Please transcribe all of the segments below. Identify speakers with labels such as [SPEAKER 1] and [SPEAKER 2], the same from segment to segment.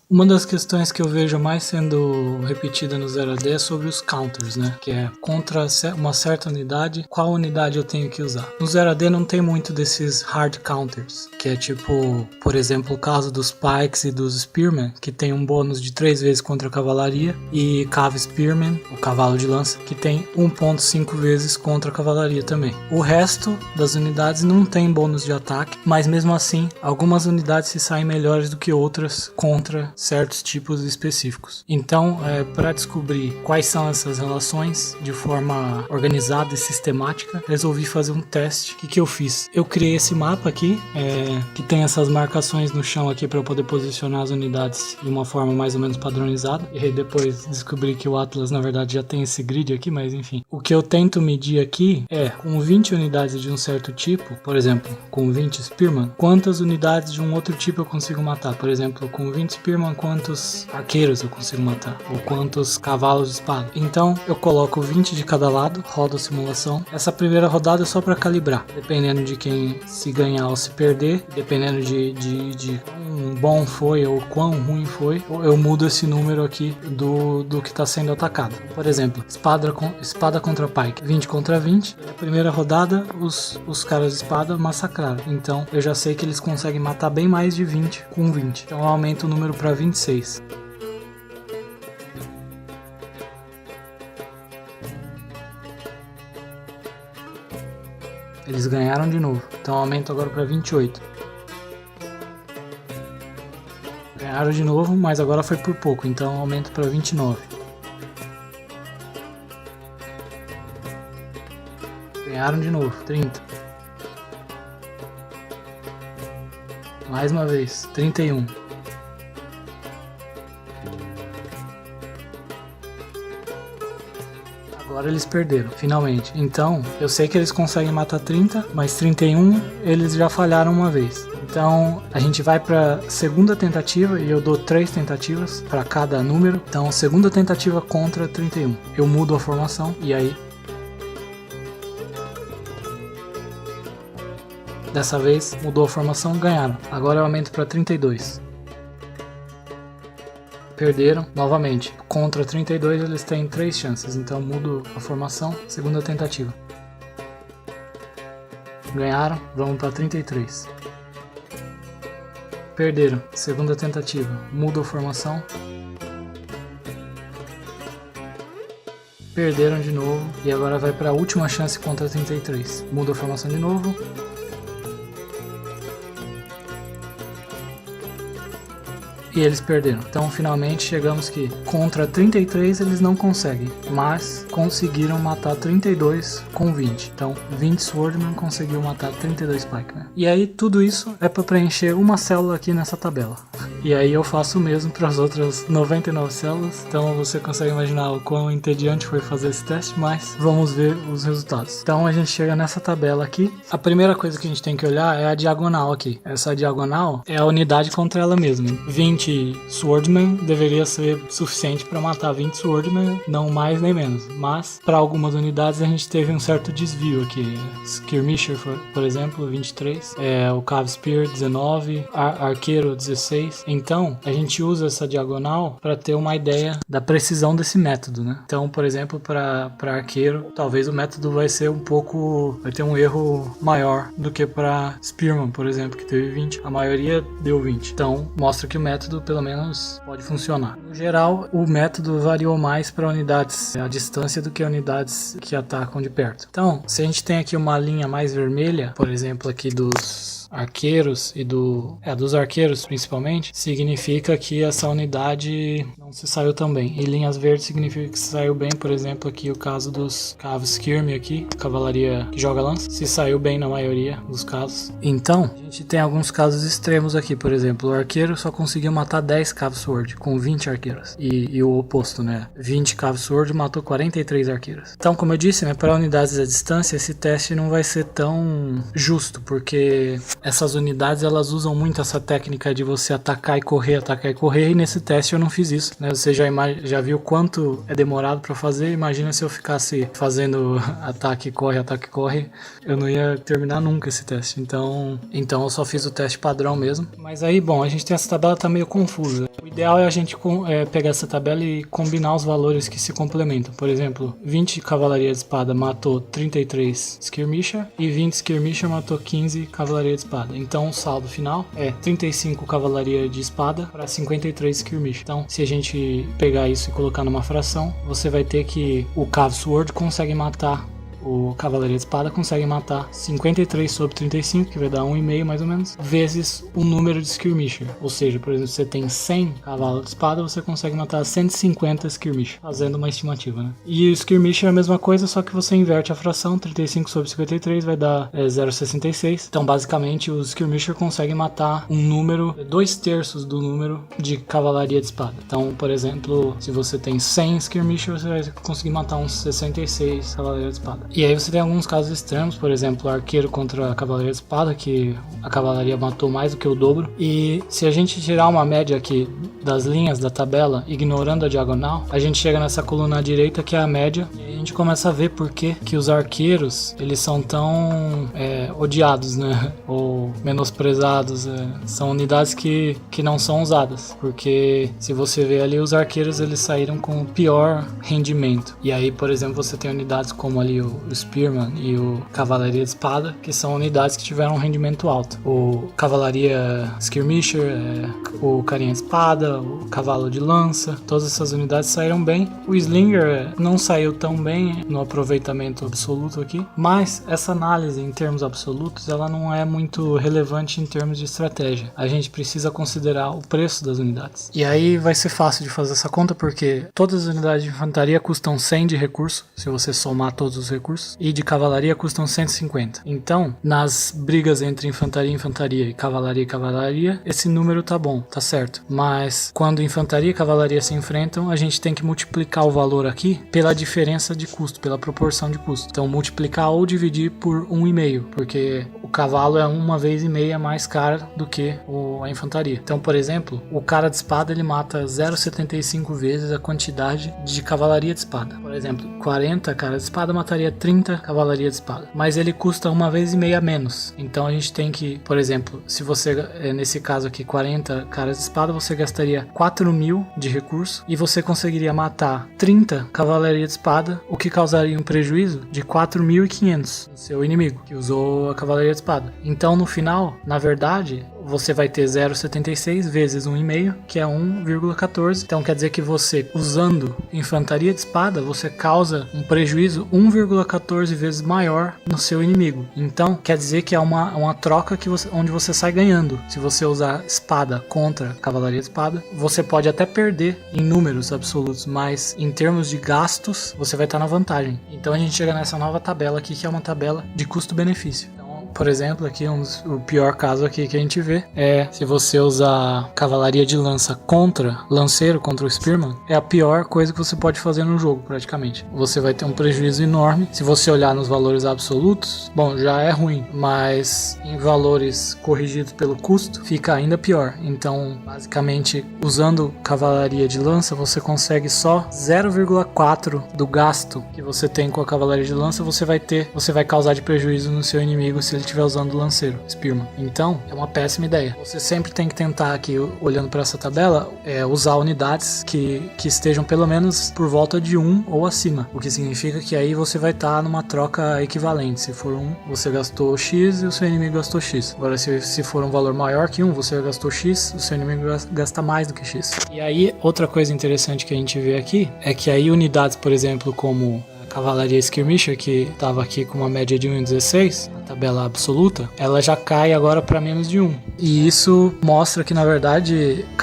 [SPEAKER 1] Uma das questões que eu vejo mais sendo repetida no 0AD é sobre os counters, né? Que é contra uma certa unidade, qual unidade eu tenho que usar. No 0AD não tem muito desses hard counters, que é tipo, por exemplo, o caso dos Pikes e dos Spearmen, que tem um bônus de 3 vezes contra a cavalaria, e Cav Spearman, o cavalo de lança, que tem 1.5 vezes contra a cavalaria também. O resto das unidades não tem bônus de ataque, mas mesmo assim, algumas unidades se saem melhores do que outras contra certos tipos específicos. Então, para descobrir quais são essas relações de forma organizada e sistemática, resolvi fazer um teste. O que eu fiz? Eu criei esse mapa aqui, que tem essas marcações no chão aqui para eu poder posicionar as unidades de uma forma mais ou menos padronizada. E depois descobri que o Atlas, na verdade, já tem esse grid aqui, mas enfim. O que eu tento medir aqui é, com 20 unidades de um certo tipo, por exemplo, com 20 Spearman, quantas unidades de um outro tipo eu consigo matar? Por exemplo, com 20 Spearman, quantos arqueiros eu consigo matar, ou quantos cavalos de espada. Então eu coloco 20 de cada lado, rodo a simulação. Essa primeira rodada é só para calibrar, dependendo de quem se ganhar ou se perder, dependendo de quão bom foi ou quão ruim foi, eu mudo esse número aqui do que está sendo atacado. Por exemplo, espada contra Pike, 20 contra 20. Na primeira rodada os caras de espada massacraram, então eu já sei que eles conseguem matar bem mais de 20 com 20, então eu aumento o número para 26. Eles ganharam de novo, então eu aumento agora para 28. Ganharam de novo, mas agora foi por pouco, então eu aumento para 29. Ganharam de novo, 30. Mais uma vez, 31. Agora eles perderam, finalmente. Então, eu sei que eles conseguem matar 30, mas 31 eles já falharam uma vez. Então, a gente vai para segunda tentativa e eu dou 3 tentativas para cada número. Então, segunda tentativa contra 31. Eu mudo a formação e aí... Dessa vez, mudou a formação, ganharam. Agora eu aumento para 32. Perderam novamente. Contra 32 eles têm 3 chances, então mudo a formação, segunda tentativa. Ganharam, vamos para 33. Perderam, segunda tentativa, mudo a formação. Perderam de novo e agora vai para a última chance contra 33. Mudo a formação de novo. E eles perderam. Então finalmente chegamos que contra 33 eles não conseguem, mas conseguiram matar 32 com 20. Então 20 Swordman conseguiu matar 32 Pikemen. E aí tudo isso é para preencher uma célula aqui nessa tabela. E aí eu faço o mesmo para as outras 99 células. Então você consegue imaginar o quão entediante foi fazer esse teste, mas vamos ver os resultados. Então a gente chega nessa tabela aqui. A primeira coisa que a gente tem que olhar é a diagonal aqui. Essa diagonal é a unidade contra ela mesma. 20 Swordman deveria ser suficiente para matar 20 Swordman, não mais nem menos. Mas para algumas unidades a gente teve um certo desvio aqui. Skirmisher, por exemplo, 23. O Cav Spear, 19. Arqueiro, 16. Então a gente usa essa diagonal para ter uma ideia da precisão desse método, né? Então, por exemplo, para arqueiro, talvez o método vai ter um erro maior do que para Spearman, por exemplo, que teve 20. A maioria deu 20. Então mostra que o método pelo menos pode funcionar. No geral, o método variou mais para unidades à distância do que unidades que atacam de perto. Então, se a gente tem aqui uma linha mais vermelha, por exemplo, aqui dos arqueiros e dos arqueiros principalmente, significa que essa unidade não se saiu tão bem. E linhas verdes significa que se saiu bem, por exemplo, aqui o caso dos Cav Skirm aqui, cavalaria que joga lança, se saiu bem na maioria dos casos. Então, a gente tem alguns casos extremos aqui, por exemplo, o arqueiro só conseguiu matar 10 Cav Sword com 20 arqueiros. E o oposto, né? 20 Cav Sword matou 43 arqueiros. Então, como eu disse, né, para unidades à distância, esse teste não vai ser tão justo, porque essas unidades elas usam muito essa técnica de você atacar e correr, e nesse teste eu não fiz isso. né? Você já viu quanto é demorado para fazer? Imagina se eu ficasse fazendo ataque, corre, eu não ia terminar nunca esse teste. Então eu só fiz o teste padrão mesmo. Mas aí, bom, a gente tem essa tabela, tá meio confusa. O ideal é a gente pegar essa tabela e combinar os valores que se complementam. Por exemplo, 20 cavalaria de espada matou 33 skirmisher e 20 skirmisher matou 15 cavalaria de espada. Então o saldo final é 35 cavalaria de espada para 53 skirmisher. Então, se a gente pegar isso e colocar numa fração, você vai ter que o Cav Sword consegue matar, o Cavalaria de Espada consegue matar 53 sobre 35, que vai dar 1,5 mais ou menos, vezes o número de skirmisher. Ou seja, por exemplo, se você tem 100 cavalos de espada, você consegue matar 150 skirmisher, fazendo uma estimativa, né? E o skirmisher é a mesma coisa, só que você inverte a fração, 35 sobre 53 vai dar 0,66. Então, basicamente, os skirmisher conseguem matar um número, 2/3 do número de cavalaria de espada. Então, por exemplo, se você tem 100 skirmisher, você vai conseguir matar uns 66 cavalaria de espada. E aí você tem alguns casos extremos, por exemplo, o arqueiro contra a cavalaria de espada, que a cavalaria matou mais do que o dobro. E se a gente tirar uma média aqui das linhas da tabela, ignorando a diagonal, a gente chega nessa coluna à direita, que é a média, e aí a gente começa a ver por que os arqueiros, eles são tão odiados, né? Ou menosprezados. São unidades que não são usadas, porque se você vê ali, os arqueiros, eles saíram com o pior rendimento. E aí, por exemplo, você tem unidades como ali o Spearman e o Cavalaria de Espada, que são unidades que tiveram um rendimento alto. O Cavalaria Skirmisher, o Carinha de Espada, o Cavalo de Lança, todas essas unidades saíram bem. O Slinger não saiu tão bem no aproveitamento absoluto aqui, mas essa análise em termos absolutos, ela não é muito relevante em termos de estratégia. A gente precisa considerar o preço das unidades. E aí vai ser fácil de fazer essa conta, porque todas as unidades de infantaria custam 100 de recurso, se você somar todos os recursos, e de cavalaria custam 150. Então, nas brigas entre infantaria e cavalaria, esse número tá bom, tá certo. Mas quando infantaria e cavalaria se enfrentam, a gente tem que multiplicar o valor aqui pela diferença de custo, pela proporção de custo. Então, multiplicar ou dividir por 1,5, porque o cavalo é 1,5 mais caro do que a infantaria. Então, por exemplo, o cara de espada, ele mata 0,75 vezes a quantidade de cavalaria de espada. Por exemplo, 40 caras de espada mataria 30 cavalaria de espada, mas ele custa 1,5 menos. Então a gente tem que, por exemplo, se você, nesse caso aqui, 40 caras de espada, você gastaria 4.000 de recurso e você conseguiria matar 30 cavalaria de espada, o que causaria um prejuízo de 4.500 no seu inimigo, que usou a cavalaria de espada. Então no final, na verdade, você vai ter 0,76 vezes 1,5, que é 1,14. Então quer dizer que você, usando infantaria de espada, você causa um prejuízo 1,14 vezes maior no seu inimigo. Então quer dizer que é uma troca onde você sai ganhando. Se você usar espada contra cavalaria de espada, você pode até perder em números absolutos, mas em termos de gastos, você vai estar na vantagem. Então a gente chega nessa nova tabela aqui, que é uma tabela de custo-benefício. Por exemplo, aqui o pior caso aqui que a gente vê é se você usar cavalaria de lança contra lanceiro, contra o Spearman, é a pior coisa que você pode fazer no jogo, praticamente. Você vai ter um prejuízo enorme. Se você olhar nos valores absolutos, bom, já é ruim, mas em valores corrigidos pelo custo, fica ainda pior. Então, basicamente, usando cavalaria de lança, você consegue só 0,4 do gasto que você tem com a cavalaria de lança, você vai causar de prejuízo no seu inimigo se ele estiver usando o lanceiro, Spearman. Então, é uma péssima ideia. Você sempre tem que tentar aqui, olhando para essa tabela, usar unidades que estejam pelo menos por volta de 1 ou acima, o que significa que aí você vai estar numa troca equivalente. Se for 1, você gastou X e o seu inimigo gastou X. Agora, se for um valor maior que 1, você gastou X, o seu inimigo gasta mais do que X. E aí, outra coisa interessante que a gente vê aqui é que aí unidades, por exemplo, como Cavalaria Skirmisher, que estava aqui com uma média de 1,16, na tabela absoluta, ela já cai agora para menos de 1. E isso mostra que, na verdade, a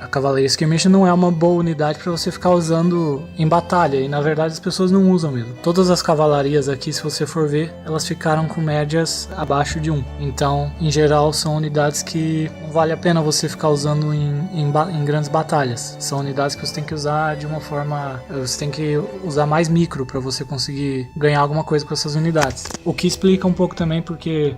[SPEAKER 1] Cavalaria Skirmisher não é uma boa unidade para você ficar usando em batalha. E, na verdade, as pessoas não usam mesmo. Todas as cavalarias aqui, se você for ver, elas ficaram com médias abaixo de 1. Então, em geral, são unidades que não vale a pena você ficar usando em grandes batalhas. São unidades que você tem que usar de uma forma... Você tem que usar mais micro para você conseguir ganhar alguma coisa com essas unidades. O que explica um pouco também porque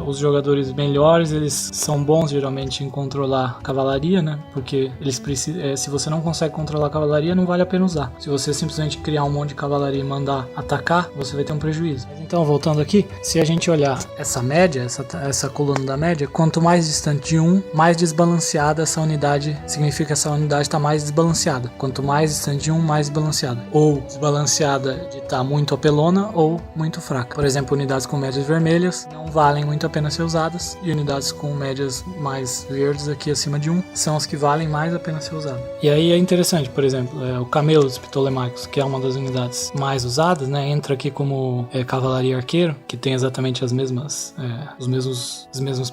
[SPEAKER 1] os jogadores melhores, eles são bons geralmente em controlar cavalaria, né? Porque eles precisam, se você não consegue controlar a cavalaria, não vale a pena usar. Se você simplesmente criar um monte de cavalaria e mandar atacar, você vai ter um prejuízo. Então, voltando aqui, se a gente olhar essa média, essa coluna da média, quanto mais distante de 1, mais desbalanceada essa unidade, significa que essa unidade está mais desbalanceada. Quanto mais distante de 1, mais desbalanceada. Ou desbalanceada de estar muito apelona ou muito fraca. Por exemplo, unidades com médias vermelhas não valem muito a pena ser usadas, e unidades com médias mais verdes aqui acima de 1 são as que valem mais a pena ser usadas. E aí é interessante, por exemplo, o camelo dos Ptolemaicos, que é uma das unidades mais usadas, né, entra aqui como cavalaria arqueiro, que tem exatamente as mesmas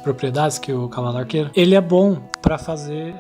[SPEAKER 1] propriedades que o cavalo arqueiro. Ele é bom para fazer,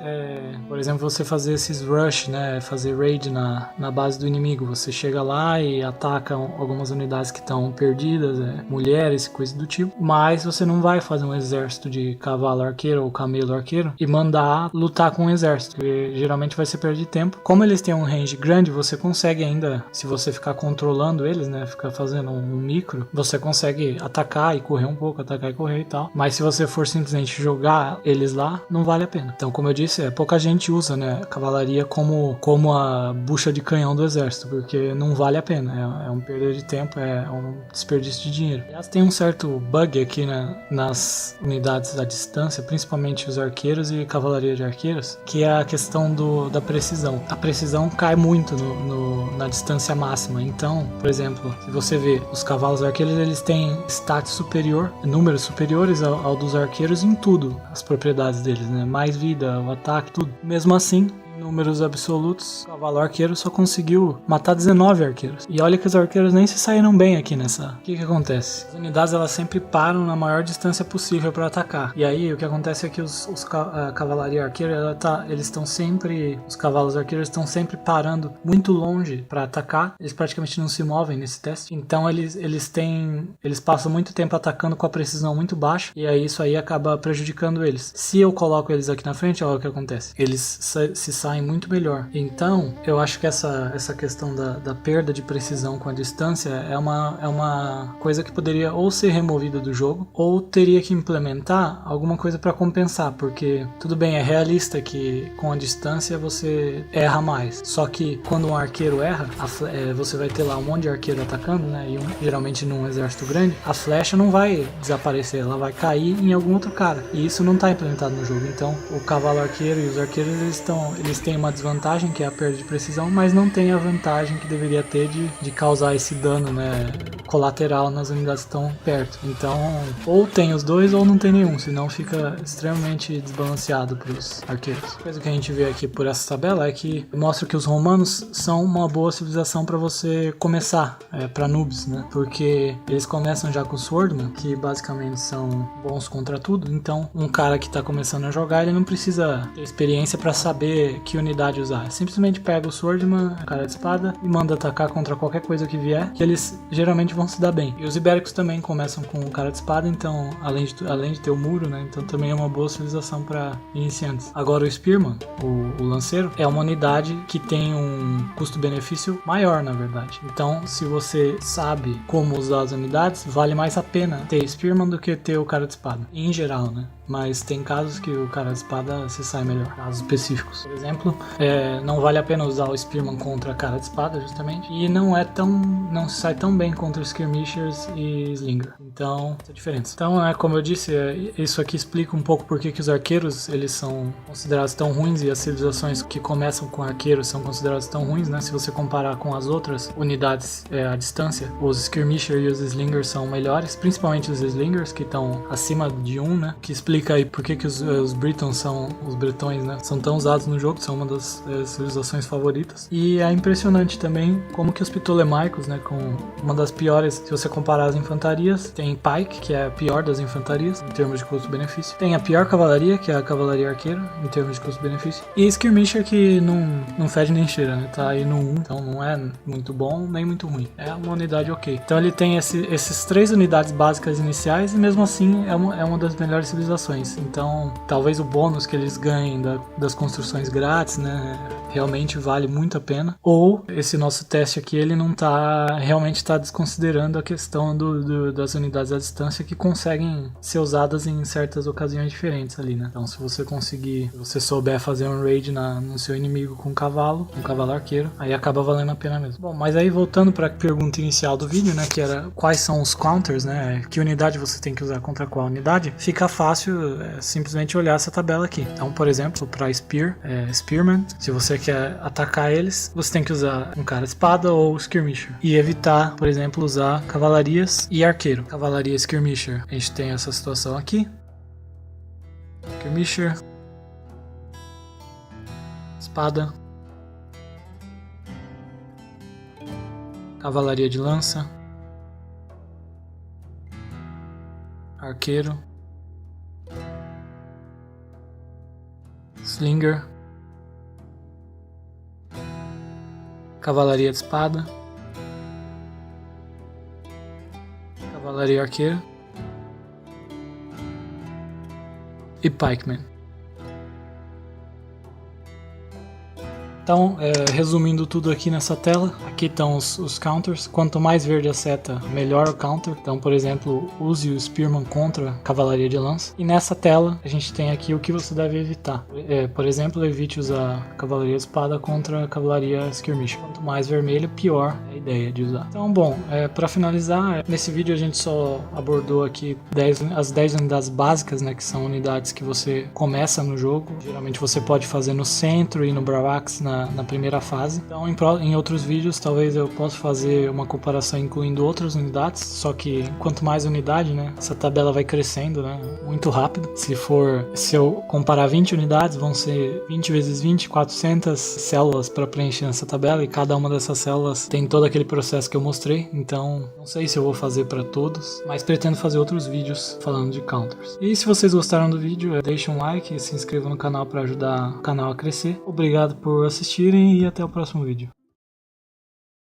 [SPEAKER 1] por exemplo, você fazer esses rush, né, fazer raid na base do inimigo. Você chega lá e ataca algumas unidades que estão perdidas, mulheres, coisa do tipo, mas você não vai fazer um exército de cavalo arqueiro ou camelo arqueiro e mandar lutar com um exército, porque geralmente vai ser perda de tempo. Como eles têm um range grande, você consegue ainda, se você ficar controlando eles, né, ficar fazendo um micro, você consegue atacar e correr um pouco, atacar e correr e tal, mas se você for simplesmente jogar eles lá, não vale a pena. Então, como eu disse, pouca gente usa, né, a cavalaria como a bucha de canhão do exército, porque não vale a pena, é um perda de tempo, é um desperdício de dinheiro. Aliás, tem um certo bug aqui, né, nas unidades à distância, principalmente os arqueiros e cavalaria de arqueiros, que é a questão da precisão. A precisão cai muito na distância máxima. Então, por exemplo, se você vê os cavalos arqueiros, eles têm status superior, números superiores ao dos arqueiros em tudo, as propriedades deles, né? Mais vida, o ataque, tudo. Mesmo assim, números absolutos, o cavalo arqueiro só conseguiu matar 19 arqueiros. E olha que os arqueiros nem se saíram bem aqui nessa. O que acontece? As unidades, elas sempre param na maior distância possível para atacar. E aí o que acontece é que a cavalaria arqueira, os cavalos arqueiros estão sempre parando muito longe para atacar. Eles praticamente não se movem nesse teste. Então eles passam muito tempo atacando com a precisão muito baixa, e aí isso aí acaba prejudicando eles. Se eu coloco eles aqui na frente, olha o que acontece. Eles se saem muito melhor. Então, eu acho que essa questão da perda de precisão com a distância é uma coisa que poderia ou ser removida do jogo, ou teria que implementar alguma coisa para compensar, porque tudo bem, é realista que com a distância você erra mais. Só que quando um arqueiro erra, você vai ter lá um monte de arqueiro atacando, né? E geralmente num exército grande, a flecha não vai desaparecer, ela vai cair em algum outro cara. E isso não está implementado no jogo. Então, o cavalo arqueiro e os arqueiros, eles têm uma desvantagem, que é a perda de precisão, mas não tem a vantagem que deveria ter de causar esse dano, né, colateral nas unidades que estão perto. Então, ou tem os dois ou não tem nenhum, senão fica extremamente desbalanceado para os arqueiros. A coisa que a gente vê aqui por essa tabela é que mostra que os romanos são uma boa civilização para você começar, para noobs, né, porque eles começam já com os swordmen, que basicamente são bons contra tudo. Então, um cara que está começando a jogar, ele não precisa ter experiência para saber que unidade usar. Simplesmente pega o swordman, a cara de espada, e manda atacar contra qualquer coisa que vier, que eles geralmente vão se dar bem. E os ibéricos também começam com o cara de espada, então além de ter o muro, né, então também é uma boa civilização para iniciantes. Agora o spearman, o lanceiro, é uma unidade que tem um custo-benefício maior, na verdade. Então, se você sabe como usar as unidades, vale mais a pena ter spearman do que ter o cara de espada, em geral, né? Mas tem casos que o cara de espada se sai melhor, casos específicos. Por exemplo, não vale a pena usar o Spearman contra a cara de espada, justamente, e não se sai tão bem contra Skirmishers e Slinger. Então, essa é a diferença. Então, como eu disse, isso aqui explica um pouco por que os arqueiros, eles são considerados tão ruins, e as civilizações que começam com arqueiros são consideradas tão ruins, né? Se você comparar com as outras unidades à distância, os Skirmisher e os Slingers são melhores, principalmente os Slingers, que estão acima de 1, né? Que explica aí por que os bretões, né, são tão usados no jogo, são uma das civilizações favoritas. E é impressionante também como que os Ptolemaicos, né, com uma das piores, se você comparar as infantarias, tem Pike, que é a pior das infantarias em termos de custo-benefício, tem a pior cavalaria, que é a cavalaria arqueira em termos de custo-benefício, e Skirmisher, que não fede nem cheira, né, tá aí no 1, então não é muito bom nem muito ruim, é uma unidade ok. Então ele tem esses 3 unidades básicas iniciais, e mesmo assim é uma das melhores civilizações. construções. Então, talvez o bônus que eles ganhem das construções grátis, né, realmente vale muito a pena. Ou esse nosso teste aqui, ele não realmente está desconsiderando a questão das unidades à distância que conseguem ser usadas em certas ocasiões diferentes ali, né? Então, se você souber fazer um raid no seu inimigo com um cavalo arqueiro, aí acaba valendo a pena mesmo. Bom, mas aí voltando para a pergunta inicial do vídeo, né, que era quais são os counters, né? Que unidade você tem que usar contra qual unidade? Fica fácil simplesmente olhar essa tabela aqui. Então, por exemplo, para Spearman, se você quer atacar eles, você tem que usar um cara espada ou skirmisher. E evitar, por exemplo, usar cavalarias e arqueiro. Cavalaria skirmisher, a gente tem essa situação aqui. Skirmisher. Espada. Cavalaria de lança. Arqueiro. Slinger. Cavalaria de espada. Cavalaria arqueira. E Pikeman. Então, resumindo tudo aqui nessa tela, aqui estão os counters. Quanto mais verde a seta, melhor o counter. Então, por exemplo, use o Spearman contra cavalaria de lança. E nessa tela, a gente tem aqui o que você deve evitar. Por exemplo, evite usar cavalaria de espada contra cavalaria skirmish. Quanto mais vermelho, pior é a ideia de usar. Então, bom, para finalizar, nesse vídeo a gente só abordou aqui as 10 unidades básicas, né, que são unidades que você começa no jogo. Geralmente você pode fazer no centro e no Bravax na primeira fase. Então, em outros vídeos, talvez eu possa fazer uma comparação incluindo outras unidades, só que quanto mais unidade, né, essa tabela vai crescendo, né, muito rápido. Se eu comparar 20 unidades, vão ser 20 vezes 20, 400 células para preencher essa tabela, e cada uma dessas células tem todo aquele processo que eu mostrei. Então, não sei se eu vou fazer para todos, mas pretendo fazer outros vídeos falando de counters. E se vocês gostaram do vídeo, deixem um like e se inscrevam no canal para ajudar o canal a crescer. Obrigado por assistirem e até o próximo vídeo.